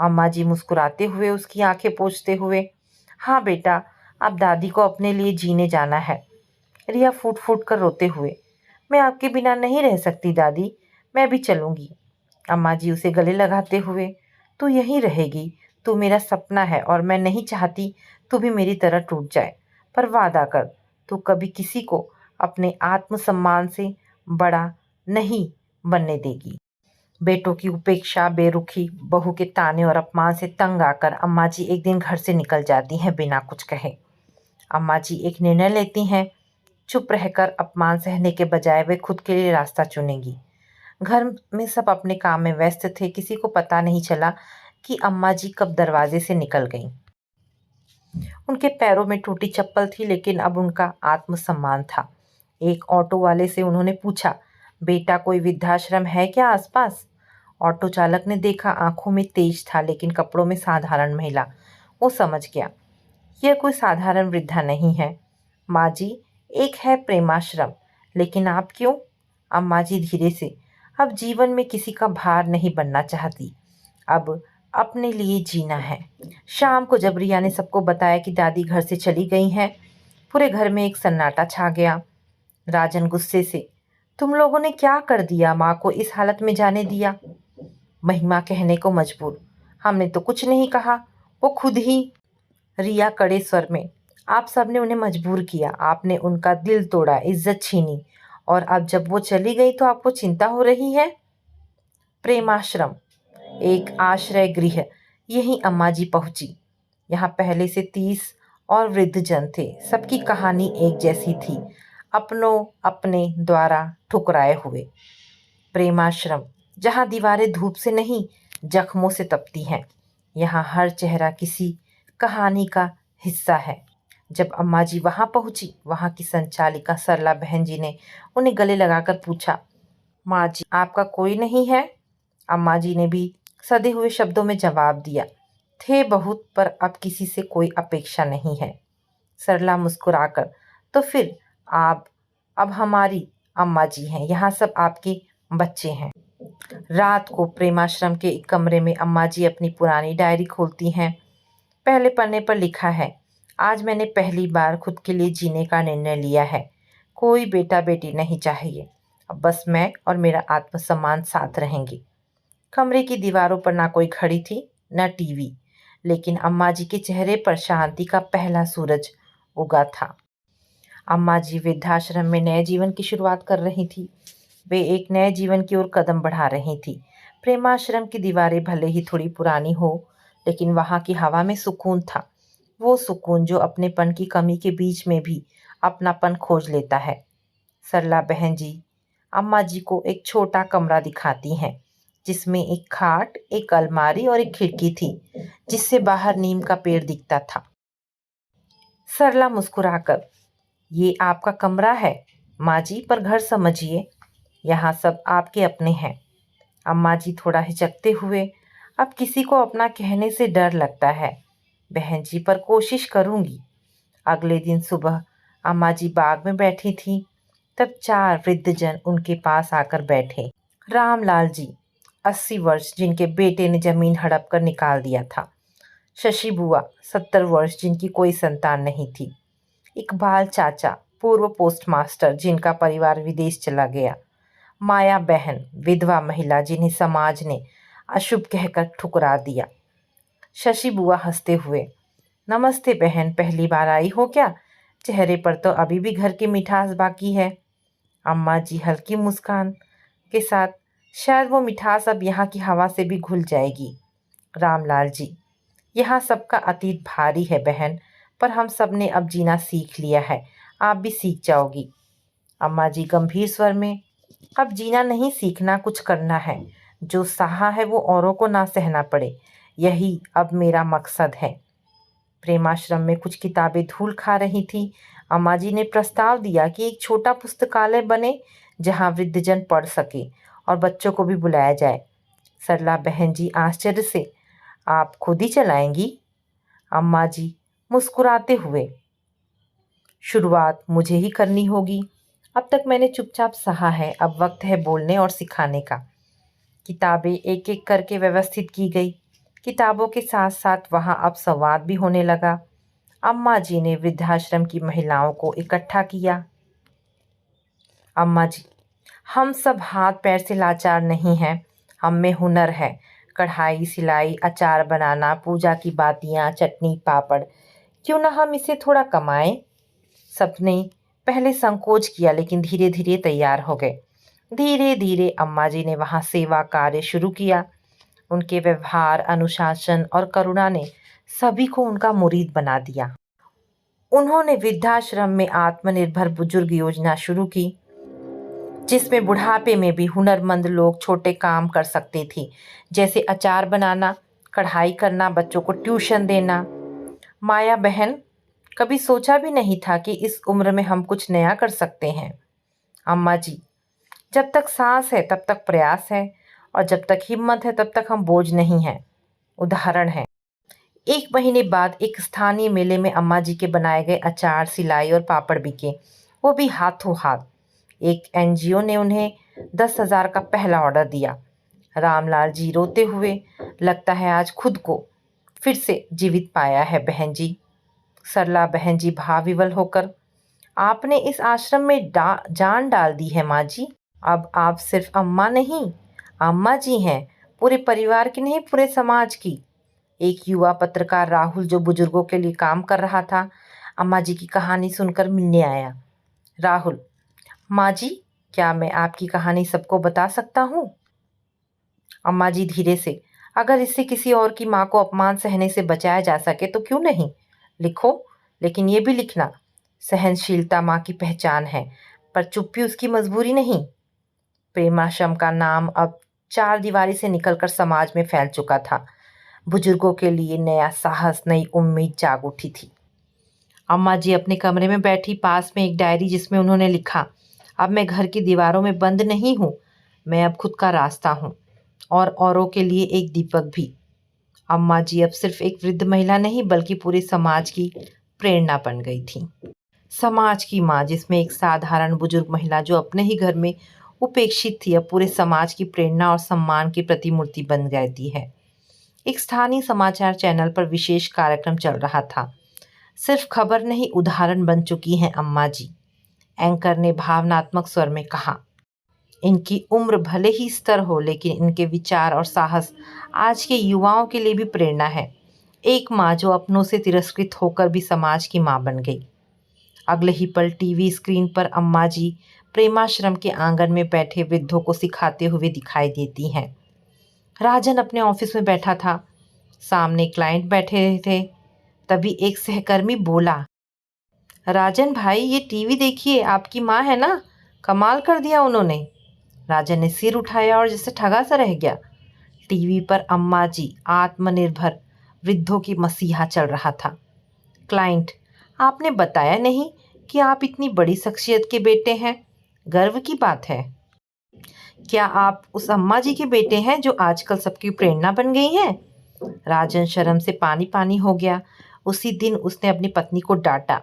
Speaker 1: अम्मा जी मुस्कुराते हुए उसकी आंखें पोंछते हुए, हाँ बेटा, अब दादी को अपने लिए जीने जाना है। रिया फूट फूट कर रोते हुए, मैं आपके बिना नहीं रह सकती दादी, मैं भी चलूँगी। अम्मा जी उसे गले लगाते हुए, तू यहीं रहेगी, तू मेरा सपना है, और मैं नहीं चाहती तू भी मेरी तरह टूट जाए। पर वादा कर, तू कभी किसी को अपने आत्मसम्मान से बड़ा नहीं बनने देगी। बेटों की उपेक्षा, बेरुखी, बहू के ताने और अपमान से तंग आकर अम्मा जी एक दिन घर से निकल जाती हैं बिना कुछ कहे। अम्मा जी एक निर्णय लेती हैं, चुप रहकर अपमान सहने के बजाय वे खुद के लिए रास्ता चुनेंगी। घर में सब अपने काम में व्यस्त थे, किसी को पता नहीं चला कि अम्मा जी कब दरवाजे से निकल गईं। उनके पैरों में टूटी चप्पल थी, लेकिन अब उनका आत्मसम्मान था। एक ऑटो वाले से उन्होंने पूछा, बेटा, कोई वृद्धाश्रम है क्या आसपास? ऑटो चालक ने देखा, आंखों में तेज था लेकिन कपड़ों में साधारण महिला। वो समझ गया, यह कोई साधारण वृद्धा नहीं है। माँ जी, एक है प्रेमाश्रम, लेकिन आप क्यों? अम्मा जी धीरे से, अब जीवन में किसी का भार नहीं बनना चाहती, अब अपने लिए जीना है। शाम को जब रिया ने सबको बताया कि दादी घर से चली गई हैं, पूरे घर में एक सन्नाटा छा गया। राजन गुस्से से, तुम लोगों ने क्या कर दिया, माँ को इस हालत में जाने दिया? महिमा कहने को मजबूर, हमने तो कुछ नहीं कहा, वो खुद ही। रिया कड़े स्वर में, आप सबने उन्हें मजबूर किया, आपने उनका दिल तोड़ा, इज्जत छीनी, और अब जब वो चली गई तो आपको चिंता हो रही है? प्रेमाश्रम, एक आश्रय गृह, यहीं अम्मा जी पहुंची। यहाँ पहले से 30 और वृद्ध जन थे। सबकी कहानी एक जैसी थी, अपनों अपने द्वारा ठुकराए हुए। प्रेमाश्रम, जहाँ दीवारें धूप से नहीं जख्मों से तपती हैं। यहाँ हर चेहरा किसी कहानी का हिस्सा है। जब अम्मा जी वहाँ पहुँची, वहाँ की संचालिका सरला बहन जी ने उन्हें गले लगाकर पूछा, माँ जी आपका कोई नहीं है? अम्मा जी ने भी सधे हुए शब्दों में जवाब दिया, थे बहुत, पर अब किसी से कोई अपेक्षा नहीं है। सरला मुस्कुराकर, तो फिर आप अब हमारी अम्मा जी हैं, यहाँ सब आपके बच्चे हैं। रात को प्रेमाश्रम के एक कमरे में अम्मा जी अपनी पुरानी डायरी खोलती हैं। पहले पन्ने पर लिखा है, आज मैंने पहली बार खुद के लिए जीने का निर्णय लिया है। कोई बेटा बेटी नहीं चाहिए, अब बस मैं और मेरा आत्मसम्मान साथ रहेंगे। कमरे की दीवारों पर ना कोई घड़ी थी, न टीवी, लेकिन अम्मा जी के चेहरे पर शांति का पहला सूरज उगा था। अम्मा जी वृद्धाश्रम में नए जीवन की शुरुआत कर रही थी। वे एक नए जीवन की ओर कदम बढ़ा रही थी। प्रेमाश्रम की दीवारें भले ही थोड़ी पुरानी हो, लेकिन वहाँ की हवा में सुकून था। वो सुकून जो अपनेपन की कमी के बीच में भी अपनापन खोज लेता है। सरला बहन जी अम्मा जी को एक छोटा कमरा दिखाती हैं, जिसमें एक खाट, एक अलमारी और एक खिड़की थी, जिससे बाहर नीम का पेड़ दिखता था। सरला मुस्कुराकर, ये आपका कमरा है माँ जी, पर घर समझिए, यहाँ सब आपके अपने हैं। अम्मा जी थोड़ा हिचकते हुए, अब किसी को अपना कहने से डर लगता है बहन जी, पर कोशिश करूँगी। अगले दिन सुबह अम्मा जी बाग में बैठी थी, तब 4 वृद्धजन उनके पास आकर बैठे। रामलाल जी 80 वर्ष, जिनके बेटे ने जमीन हड़प कर निकाल दिया था। शशि बुआ 70 वर्ष, जिनकी कोई संतान नहीं थी। इकबाल चाचा पूर्व पोस्टमास्टर, जिनका परिवार विदेश चला गया। माया बहन विधवा महिला, जिन्हें समाज ने अशुभ कहकर ठुकरा दिया। शशि बुआ हंसते हुए, नमस्ते बहन, पहली बार आई हो क्या? चेहरे पर तो अभी भी घर की मिठास बाकी है। अम्मा जी हल्की मुस्कान के साथ, शायद वो मिठास अब यहाँ की हवा से भी घुल जाएगी। रामलाल जी, यहाँ सबका अतीत भारी है बहन, पर हम सब ने अब जीना सीख लिया है, आप भी सीख जाओगी। अम्मा जी गंभीर स्वर में, अब जीना नहीं सीखना, कुछ करना है। जो सहा है वो औरों को ना सहना पड़े, यही अब मेरा मकसद है। प्रेमाश्रम में कुछ किताबें धूल खा रही थी। अम्मा जी ने प्रस्ताव दिया कि एक छोटा पुस्तकालय बने, जहाँ वृद्धजन पढ़ सके और बच्चों को भी बुलाया जाए। सरला बहन जी आश्चर्य से, आप खुद ही चलाएंगी? अम्मा जी मुस्कुराते हुए, शुरुआत मुझे ही करनी होगी। अब तक मैंने चुपचाप सहा है, अब वक्त है बोलने और सिखाने का। किताबें एक एक करके व्यवस्थित की गई। किताबों के साथ साथ वहाँ अब संवाद भी होने लगा। अम्मा जी ने वृद्धाश्रम की महिलाओं को इकट्ठा किया। अम्मा जी, हम सब हाथ पैर से लाचार नहीं हैं, हम में हुनर है। कढ़ाई, सिलाई, अचार बनाना, पूजा की बातियाँ, चटनी, पापड़, क्यों ना हम इसे थोड़ा कमाएं? सबने पहले संकोच किया, लेकिन धीरे धीरे तैयार हो गए। धीरे धीरे अम्मा जी ने वहाँ सेवा कार्य शुरू किया। उनके व्यवहार, अनुशासन और करुणा ने सभी को उनका मुरीद बना दिया। उन्होंने वृद्धाश्रम में आत्मनिर्भर बुजुर्ग योजना शुरू की, जिसमें बुढ़ापे में भी हुनरमंद लोग छोटे काम कर सकते थे, जैसे अचार बनाना, कढ़ाई करना, बच्चों को ट्यूशन देना। माया बहन, कभी सोचा भी नहीं था कि इस उम्र में हम कुछ नया कर सकते हैं। अम्मा जी, जब तक सांस है तब तक प्रयास है, और जब तक हिम्मत है तब तक हम बोझ नहीं हैं। उदाहरण है, 1 महीने बाद एक स्थानीय मेले में अम्मा जी के बनाए गए अचार, सिलाई और पापड़ बिके, वो भी हाथों हाथ। एक एनजीओ ने उन्हें 10,000 का पहला ऑर्डर दिया। रामलाल जी रोते हुए, लगता है आज खुद को फिर से जीवित पाया है बहन जी। सरला बहन जी भाव-विवल होकर, आपने इस आश्रम में जान डाल दी है माँ जी। अब आप सिर्फ अम्मा नहीं, अम्मा जी हैं, पूरे परिवार की नहीं, पूरे समाज की। एक युवा पत्रकार राहुल जो बुजुर्गों के लिए काम कर रहा था, अम्मा जी की कहानी सुनकर मिलने आया। राहुल, माँ जी, क्या मैं आपकी कहानी सबको बता सकता हूँ? अम्मा जी धीरे से, अगर इससे किसी और की माँ को अपमान सहने से बचाया जा सके तो क्यों नहीं? लिखो, लेकिन ये भी लिखना, सहनशीलता माँ की पहचान है, पर चुप्पी उसकी मजबूरी नहीं। प्रेमाश्रम का नाम अब चार दीवारी से निकलकर समाज में फैल चुका था। बुजुर्गों के लिए नया साहस, नई उम्मीद जाग उठी थी। अम्मा जी अपने कमरे में बैठी, पास में एक डायरी जिसमें उन्होंने लिखा, अब मैं घर की दीवारों में बंद नहीं हूँ, मैं अब खुद का रास्ता हूँ और औरों के लिए एक दीपक भी। अम्मा जी अब सिर्फ एक वृद्ध महिला नहीं बल्कि पूरे समाज की प्रेरणा बन गई थी। समाज की माँ, जिसमें एक साधारण बुजुर्ग महिला जो अपने ही घर में उपेक्षित थी, अब पूरे समाज की प्रेरणा और सम्मान की प्रतिमूर्ति बन गई है। एक स्थानीय समाचार चैनल पर विशेष कार्यक्रम चल रहा था। सिर्फ खबर नहीं, उदाहरण बन चुकी हैं अम्मा जी। एंकर ने भावनात्मक स्वर में कहा, इनकी उम्र भले ही स्तर हो, लेकिन इनके विचार और साहस आज के युवाओं के लिए भी प्रेरणा है। एक माँ जो अपनों से तिरस्कृत होकर भी समाज की माँ बन गई। अगले ही पल टीवी स्क्रीन पर अम्मा जी प्रेमाश्रम के आंगन में बैठे वृद्धों को सिखाते हुए दिखाई देती हैं। राजन अपने ऑफिस में बैठा था, सामने क्लाइंट बैठे थे। तभी एक सहकर्मी बोला, राजन भाई, ये टीवी देखिए, आपकी माँ है ना, कमाल कर दिया उन्होंने। राजन ने सिर उठाया और जैसे ठगा सा रह गया। टीवी पर अम्मा जी आत्मनिर्भर वृद्धों की मसीहा चल रहा था। क्लाइंट, आपने बताया नहीं कि आप इतनी बड़ी शख्सियत के बेटे हैं, गर्व की बात है। क्या आप उस अम्मा जी के बेटे हैं जो आजकल सबकी प्रेरणा बन गई हैं? राजन शर्म से पानी पानी हो गया। उसी दिन उसने अपनी पत्नी को डांटा,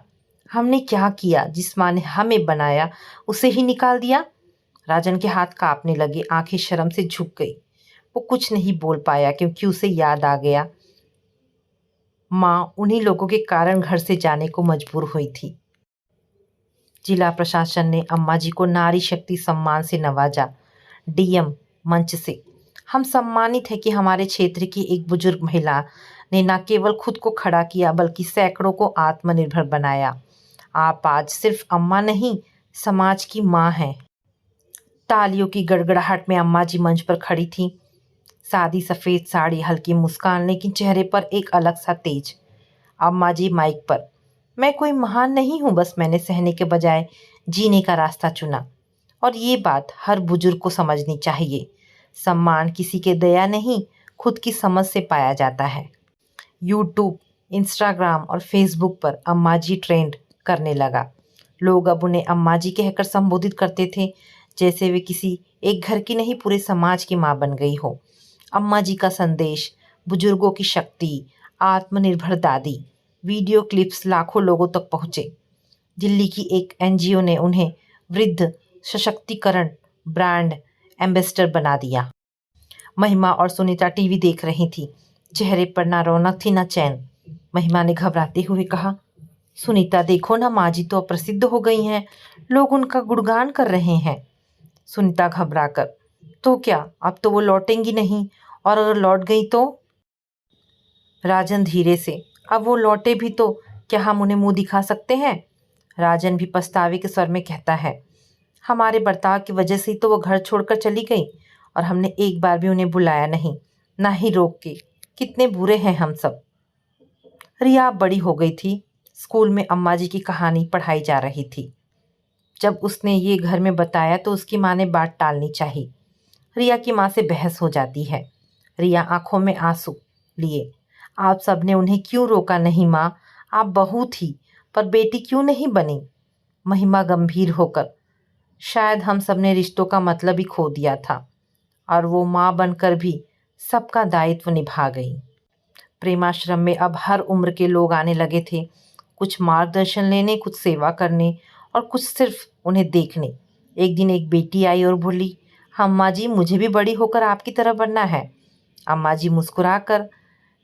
Speaker 1: हमने क्या किया? जिस माँ ने हमें बनाया उसे ही निकाल दिया। राजन के हाथ कांपने लगे, आंखें शर्म से झुक गई। वो कुछ नहीं बोल पाया क्योंकि उसे याद आ गया, माँ उन्हीं लोगों के कारण घर से जाने को मजबूर हुई थी। जिला प्रशासन ने अम्मा जी को नारी शक्ति सम्मान से नवाजा। डीएम मंच से, हम सम्मानित हैं कि हमारे क्षेत्र की एक बुजुर्ग महिला ने न केवल खुद को खड़ा किया बल्कि सैकड़ों को आत्मनिर्भर बनाया। आप आज सिर्फ अम्मा नहीं, समाज की माँ हैं। तालियों की गड़गड़ाहट में अम्मा जी मंच पर खड़ी थीं। सादी सफ़ेद साड़ी, हल्की मुस्कान, लेकिन चेहरे पर एक अलग सा तेज। अम्मा जी माइक पर, मैं कोई महान नहीं हूँ, बस मैंने सहने के बजाय जीने का रास्ता चुना। और ये बात हर बुजुर्ग को समझनी चाहिए। सम्मान किसी के दया नहीं, खुद की समझ से पाया जाता है। यूट्यूब, इंस्टाग्राम और फेसबुक पर अम्मा जी ट्रेंड करने लगा। लोग अब उन्हें अम्मा जी कहकर संबोधित करते थे, जैसे वे किसी एक घर की नहीं, पूरे समाज की माँ बन गई हो। अम्मा जी का संदेश, बुजुर्गों की शक्ति, आत्मनिर्भर दादी, वीडियो क्लिप्स लाखों लोगों तक पहुँचे। दिल्ली की एक एनजीओ ने उन्हें वृद्ध सशक्तिकरण ब्रांड एम्बेसडर बना दिया। महिमा और सुनीता टीवी देख रही थी, चेहरे पर ना रौनक थी ना चैन। महिमा ने घबराते हुए कहा, सुनीता देखो ना, माँ जी तो प्रसिद्ध हो गई हैं, लोग उनका गुणगान कर रहे हैं। सुनीता घबरा कर, तो क्या अब तो वो लौटेंगी नहीं, और अगर लौट गई तो? राजन धीरे से, अब वो लौटे भी तो क्या हम उन्हें मुंह दिखा सकते हैं? राजन भी पछतावे के स्वर में कहता है, हमारे बर्ताव की वजह से ही तो वो घर छोड़कर चली गई, और हमने एक बार भी उन्हें बुलाया नहीं, ना ही रोक के। कितने बुरे हैं हम सब। रिया बड़ी हो गई थी। स्कूल में अम्मा जी की कहानी पढ़ाई जा रही थी। जब उसने ये घर में बताया तो उसकी माँ ने बात टालनी चाहिए। रिया की माँ से बहस हो जाती है। रिया आंखों में आंसू लिए, आप सब ने उन्हें क्यों रोका नहीं माँ? आप बहू थी, पर बेटी क्यों नहीं बनी? महिमा गंभीर होकर, शायद हम सब ने रिश्तों का मतलब ही खो दिया था, और वो माँ बनकर भी सबका दायित्व निभा गई। प्रेमाश्रम में अब हर उम्र के लोग आने लगे थे, कुछ मार्गदर्शन लेने, कुछ सेवा करने और कुछ सिर्फ उन्हें देखने। एक दिन एक बेटी आई और बोली, अम्मा जी, मुझे भी बड़ी होकर आपकी तरह बनना है। अम्मा जी मुस्कुराकर,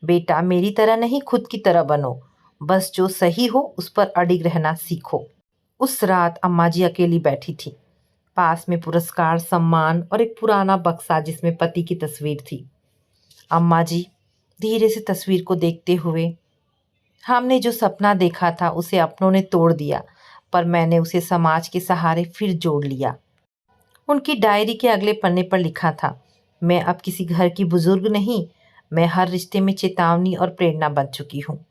Speaker 1: बेटा मेरी तरह नहीं, खुद की तरह बनो। बस जो सही हो उस पर अडिग रहना सीखो। उस रात अम्मा जी अकेली बैठी थी। पास में पुरस्कार, सम्मान और एक पुराना बक्सा जिसमें पति की तस्वीर थी। अम्मा जी धीरे से तस्वीर को देखते हुए, हमने जो सपना देखा था उसे अपनों ने तोड़ दिया, पर मैंने उसे समाज के सहारे फिर जोड़ लिया। उनकी डायरी के अगले पन्ने पर लिखा था, मैं अब किसी घर की बुजुर्ग नहीं, मैं हर रिश्ते में चेतावनी और प्रेरणा बन चुकी हूँ।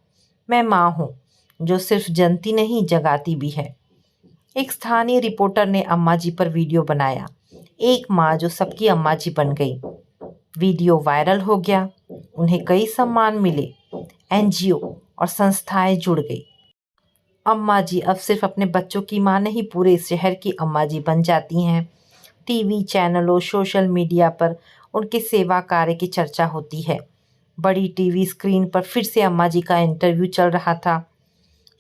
Speaker 1: मैं माँ हूँ जो सिर्फ जनती नहीं जगाती भी है। एक स्थानीय रिपोर्टर ने अम्मा जी पर वीडियो बनाया, एक माँ जो सबकी अम्मा जी बन गई। वीडियो वायरल हो गया, उन्हें कई सम्मान मिले, एनजीओ और संस्थाएं जुड़ गई। अम्मा जी अब सिर्फ अपने बच्चों की माँ नहीं, पूरे शहर की अम्मा जी बन जाती हैं। टीवी चैनलों, सोशल मीडिया पर उनके सेवा कार्य की चर्चा होती है। बड़ी टीवी स्क्रीन पर फिर से अम्मा जी का इंटरव्यू चल रहा था।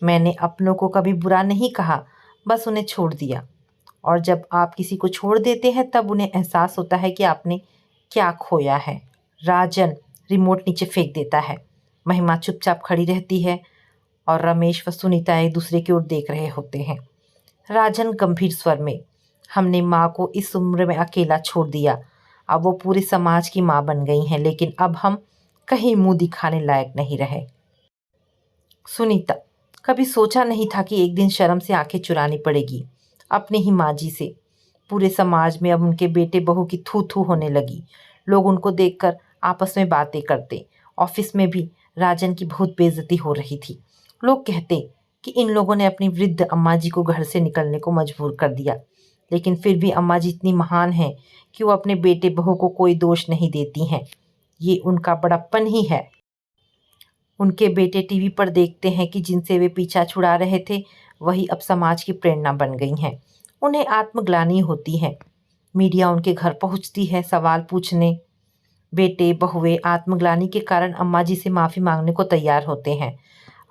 Speaker 1: मैंने अपनों को कभी बुरा नहीं कहा, बस उन्हें छोड़ दिया। और जब आप किसी को छोड़ देते हैं तब उन्हें एहसास होता है कि आपने क्या खोया है। राजन रिमोट नीचे फेंक देता है। महिमा चुपचाप खड़ी रहती है और रमेश व सुनीता एक दूसरे की ओर देख रहे होते हैं। राजन गंभीर स्वर में, हमने माँ को इस उम्र में अकेला छोड़ दिया। अब वो पूरे समाज की माँ बन गई हैं, लेकिन अब हम कहीं मुंह दिखाने लायक नहीं रहे। सुनीता, कभी सोचा नहीं था कि एक दिन शर्म से आंखें चुरानी पड़ेगी, अपने ही माँ जी से। पूरे समाज में अब उनके बेटे बहू की थू थू होने लगी। लोग उनको देखकर आपस में बातें करते। ऑफिस में भी राजन की बहुत बेइज्जती हो रही थी। लोग कहते कि इन लोगों ने अपनी वृद्ध अम्मा जी को घर से निकलने को मजबूर कर दिया। लेकिन फिर भी अम्मा जी इतनी महान हैं कि वो अपने बेटे बहू को कोई दोष नहीं देती हैं। ये उनका बड़प्पन ही है। उनके बेटे टीवी पर देखते हैं कि जिनसे वे पीछा छुड़ा रहे थे वही अब समाज की प्रेरणा बन गई हैं। उन्हें आत्मग्लानि होती है। मीडिया उनके घर पहुंचती है सवाल पूछने। बेटे बहुएं आत्मग्लानि के कारण अम्मा जी से माफ़ी मांगने को तैयार होते हैं।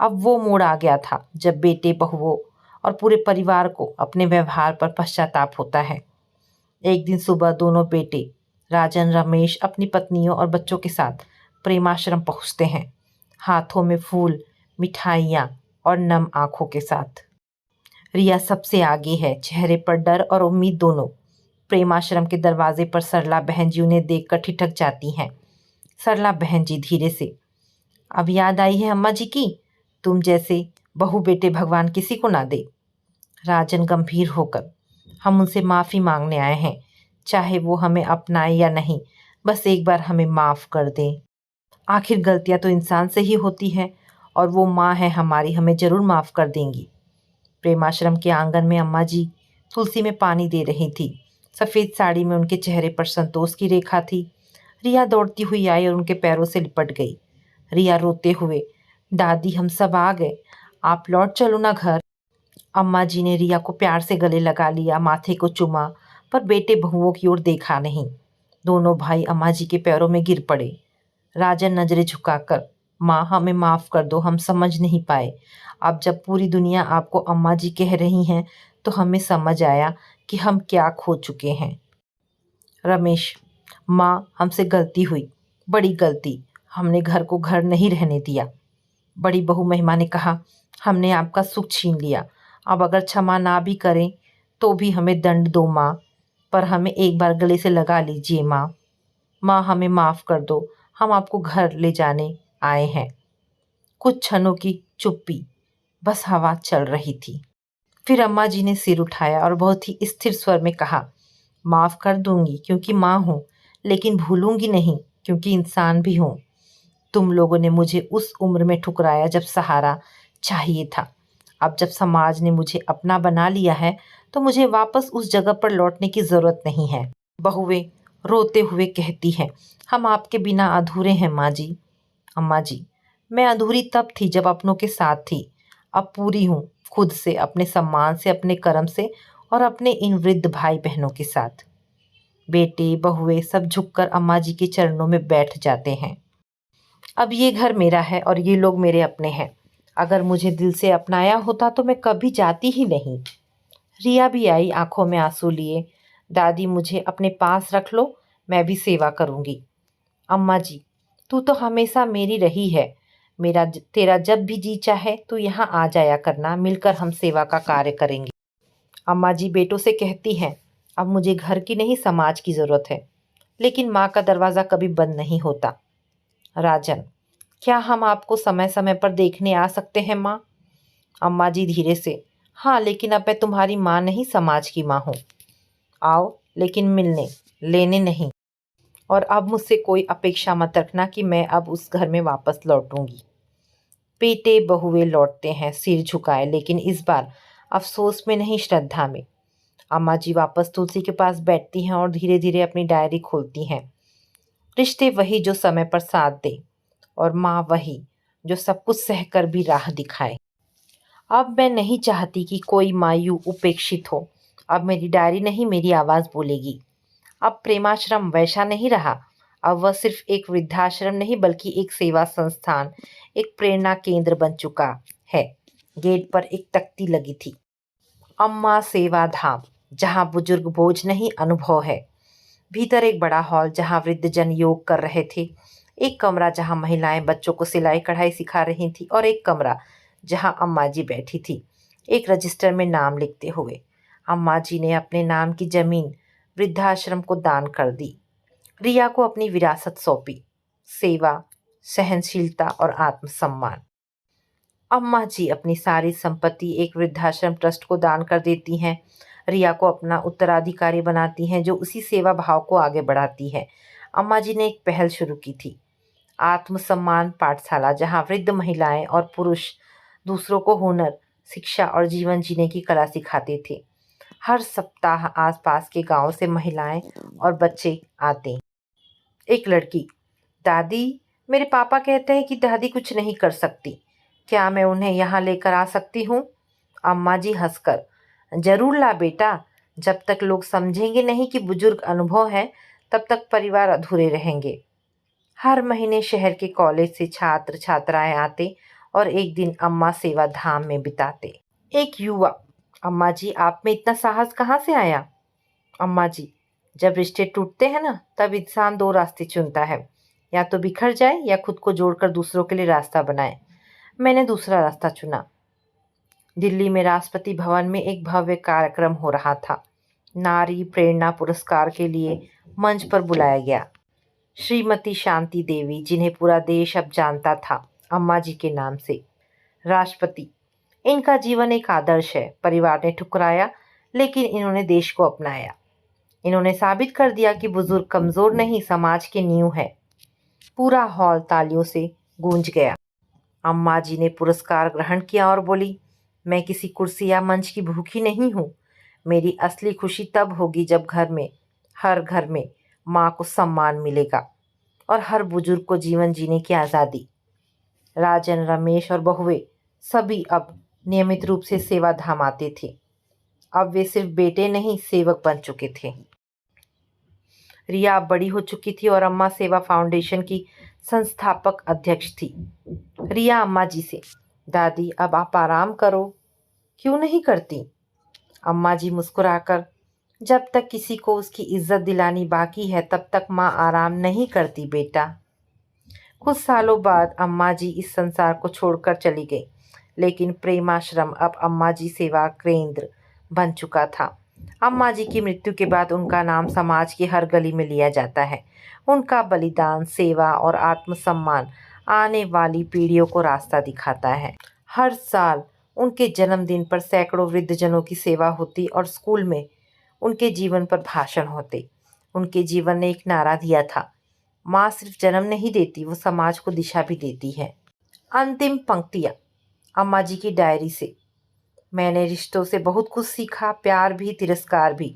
Speaker 1: अब वो मोड़ आ गया था जब बेटे बहुओं और पूरे परिवार को अपने व्यवहार पर पश्चाताप होता है। एक दिन सुबह दोनों बेटे राजन रमेश अपनी पत्नियों और बच्चों के साथ प्रेमाश्रम पहुंचते हैं, हाथों में फूल, मिठाइयाँ और नम आंखों के साथ। रिया सबसे आगे है, चेहरे पर डर और उम्मीद दोनों। प्रेमाश्रम के दरवाजे पर सरला बहन जी उन्हें देखकर ठिठक जाती हैं। सरला बहन जी धीरे से, अब याद आई है अम्मा जी की, तुम जैसे बहू बेटे भगवान किसी को ना दे। राजन गंभीर होकर, हम उनसे माफ़ी मांगने आए हैं, चाहे वो हमें अपनाए या नहीं, बस एक बार हमें माफ़ कर दें। आखिर गलतियां तो इंसान से ही होती हैं और वो माँ है हमारी, हमें ज़रूर माफ़ कर देंगी। प्रेमाश्रम के आंगन में अम्मा जी तुलसी में पानी दे रही थी। सफ़ेद साड़ी में उनके चेहरे पर संतोष की रेखा थी। रिया दौड़ती हुई आई और उनके पैरों से लिपट गई। रिया रोते हुए, दादी हम सब आ गए, आप लौट चलो ना घर। अम्मा जी ने रिया को प्यार से गले लगा लिया, माथे को चूमा, पर बेटे बहुओं की ओर देखा नहीं। दोनों भाई अम्मा जी के पैरों में गिर पड़े। राजन नजरें झुकाकर, माँ हमें माफ़ कर दो, हम समझ नहीं पाए। अब जब पूरी दुनिया आपको अम्मा जी कह रही हैं तो हमें समझ आया कि हम क्या खो चुके हैं। रमेश, माँ हमसे गलती हुई, बड़ी गलती, हमने घर को घर नहीं रहने दिया। बड़ी बहू महिमा ने कहा, हमने आपका सुख छीन लिया, अब अगर क्षमा ना भी करें तो भी हमें दंड दो माँ, पर हमें एक बार गले से लगा लीजिए माँ। माँ हमें माफ़ कर दो, हम आपको घर ले जाने आए हैं। कुछ क्षणों की चुप्पी, बस हवा चल रही थी। फिर अम्मा जी ने सिर उठाया और बहुत ही स्थिर स्वर में कहा, माफ़ कर दूंगी क्योंकि माँ हूँ, लेकिन भूलूंगी नहीं क्योंकि इंसान भी हूँ। तुम लोगों ने मुझे उस उम्र में ठुकराया जब सहारा चाहिए था। अब जब समाज ने मुझे अपना बना लिया है तो मुझे वापस उस जगह पर लौटने की ज़रूरत नहीं है। बहुएं रोते हुए कहती हैं, हम आपके बिना अधूरे हैं माँ जी। अम्मा जी, मैं अधूरी तब थी जब अपनों के साथ थी, अब पूरी हूँ, खुद से, अपने सम्मान से, अपने कर्म से और अपने इन वृद्ध भाई बहनों के साथ। बेटे बहुएं सब झुककर अम्मा जी के चरणों में बैठ जाते हैं। अब ये घर मेरा है और ये लोग मेरे अपने हैं। अगर मुझे दिल से अपनाया होता तो मैं कभी जाती ही नहीं। रिया भी आई, आंखों में आंसू लिए। दादी मुझे अपने पास रख लो, मैं भी सेवा करूँगी। अम्मा जी, तू तो हमेशा मेरी रही है। तेरा जब भी जी चाहे तू यहाँ आ जाया करना, मिलकर हम सेवा का कार्य करेंगे। अम्मा जी बेटों से कहती हैं, अब मुझे घर की नहीं समाज की ज़रूरत है। लेकिन माँ का दरवाज़ा कभी बंद नहीं होता। राजन, क्या हम आपको समय समय पर देखने आ सकते हैं माँ? अम्मा जी धीरे से, हाँ लेकिन अब मैं तुम्हारी माँ नहीं, समाज की माँ हूँ। आओ, लेकिन मिलने, लेने नहीं। और अब मुझसे कोई अपेक्षा मत रखना कि मैं अब उस घर में वापस लौटूंगी। बेटे बहुए लौटते हैं सिर झुकाए, लेकिन इस बार अफसोस में नहीं, श्रद्धा में। अम्मा जी वापस तुलसी के पास बैठती हैं और धीरे धीरे अपनी डायरी खोलती हैं। रिश्ते वही जो समय पर साथ दे, और माँ वही जो सब कुछ सहकर भी राह दिखाए। अब मैं नहीं चाहती कि कोई माँ यूं उपेक्षित हो। अब मेरी डायरी नहीं, मेरी आवाज़ बोलेगी। अब प्रेमाश्रम वैसा नहीं रहा। अब वह सिर्फ एक वृद्धाश्रम नहीं, बल्कि एक सेवा संस्थान, एक प्रेरणा केंद्र बन चुका है। गेट पर एक तख्ती लगी थी, अम्मा सेवा धाम, जहाँ बुजुर्ग बोझ नहीं, अनुभव है। भीतर एक बड़ा हॉल जहाँ वृद्धजन योग कर रहे थे, एक कमरा जहाँ महिलाएं बच्चों को सिलाई कढ़ाई सिखा रही थी, और एक कमरा जहाँ अम्मा जी बैठी थी, एक रजिस्टर में नाम लिखते हुए। अम्मा जी ने अपने नाम की जमीन वृद्धाश्रम को दान कर दी। रिया को अपनी विरासत सौंपी, सेवा, सहनशीलता और आत्मसम्मान। अम्मा जी अपनी सारी संपत्ति एक वृद्धाश्रम ट्रस्ट को दान कर देती हैं। रिया को अपना उत्तराधिकारी बनाती हैं, जो उसी सेवा भाव को आगे बढ़ाती है। अम्मा जी ने एक पहल शुरू की थी, आत्मसम्मान पाठशाला, जहां वृद्ध महिलाएं और पुरुष दूसरों को हुनर, शिक्षा और जीवन जीने की कला सिखाते थे। हर सप्ताह आसपास के गांव से महिलाएं और बच्चे आते। एक लड़की, दादी, मेरे पापा कहते हैं कि दादी कुछ नहीं कर सकती, क्या मैं उन्हें यहाँ लेकर आ सकती हूँ? अम्मा जी हंसकर, जरूर ला बेटा, जब तक लोग समझेंगे नहीं कि बुजुर्ग अनुभव है, तब तक परिवार अधूरे रहेंगे। हर महीने शहर के कॉलेज से छात्र छात्राएं आते और एक दिन अम्मा सेवा धाम में बिताते। एक युवा, अम्मा जी आप में इतना साहस कहाँ से आया? अम्मा जी, जब रिश्ते टूटते हैं ना, तब इंसान दो रास्ते चुनता है, या तो बिखर जाए या खुद को जोड़कर दूसरों के लिए रास्ता बनाए। मैंने दूसरा रास्ता चुना। दिल्ली में राष्ट्रपति भवन में एक भव्य कार्यक्रम हो रहा था। नारी प्रेरणा पुरस्कार के लिए मंच पर बुलाया गया श्रीमती शांति देवी, जिन्हें पूरा देश अब जानता था अम्मा जी के नाम से। राष्ट्रपति, इनका जीवन एक आदर्श है। परिवार ने ठुकराया, लेकिन इन्होंने देश को अपनाया। इन्होंने साबित कर दिया कि बुजुर्ग कमजोर नहीं, समाज के नींव है। पूरा हॉल तालियों से गूंज गया। अम्मा जी ने पुरस्कार ग्रहण किया और बोली, मैं किसी कुर्सी या मंच की भूखी नहीं हूँ। मेरी असली खुशी तब होगी जब हर घर में माँ को सम्मान मिलेगा और हर बुजुर्ग को जीवन जीने की आज़ादी। राजन, रमेश और बहुए सभी अब नियमित रूप से सेवा धाम आते थे। अब वे सिर्फ बेटे नहीं, सेवक बन चुके थे। रिया अब बड़ी हो चुकी थी और अम्मा सेवा फाउंडेशन की संस्थापक अध्यक्ष थी। रिया अम्मा जी से, दादी अब आप आराम करो। क्यों नहीं करती? अम्मा जी मुस्कुराकर, जब तक किसी को उसकी इज्जत दिलानी बाकी है, तब तक माँ आराम नहीं करती बेटा। कुछ सालों बाद अम्मा जी इस संसार को छोड़कर चली गई, लेकिन प्रेमाश्रम अब अम्मा जी सेवा केंद्र बन चुका था। अम्मा जी की मृत्यु के बाद उनका नाम समाज की हर गली में लिया जाता है। उनका बलिदान, सेवा और आत्मसम्मान आने वाली पीढ़ियों को रास्ता दिखाता है। हर साल उनके जन्मदिन पर सैकड़ों वृद्धजनों की सेवा होती और स्कूल में उनके जीवन पर भाषण होते। उनके जीवन ने एक नारा दिया था, माँ सिर्फ जन्म नहीं देती, वो समाज को दिशा भी देती है। अंतिम पंक्तियाँ अम्मा जी की डायरी से, मैंने रिश्तों से बहुत कुछ सीखा, प्यार भी, तिरस्कार भी,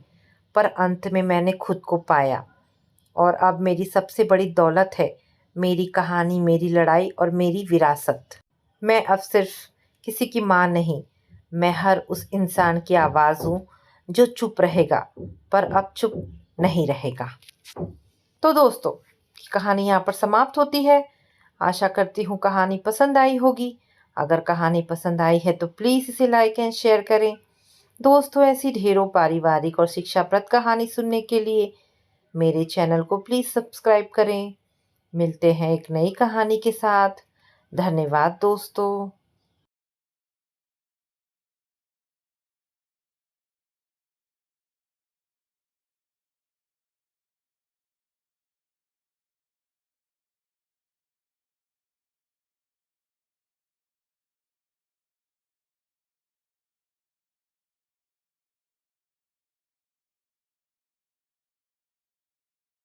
Speaker 1: पर अंत में मैंने खुद को पाया। और अब मेरी सबसे बड़ी दौलत है मेरी कहानी, मेरी लड़ाई और मेरी विरासत। मैं अब सिर्फ किसी की माँ नहीं, मैं हर उस इंसान की आवाज़ हूँ जो चुप रहेगा, पर अब चुप नहीं रहेगा। तो दोस्तों, कहानी यहाँ पर समाप्त होती है। आशा करती हूँ कहानी पसंद आई होगी। अगर कहानी पसंद आई है तो प्लीज़ इसे लाइक एंड शेयर करें। दोस्तों, ऐसी ढेरों पारिवारिक और शिक्षाप्रद कहानी सुनने के लिए मेरे चैनल को प्लीज़ सब्सक्राइब करें। मिलते हैं एक नई कहानी के साथ। धन्यवाद दोस्तों।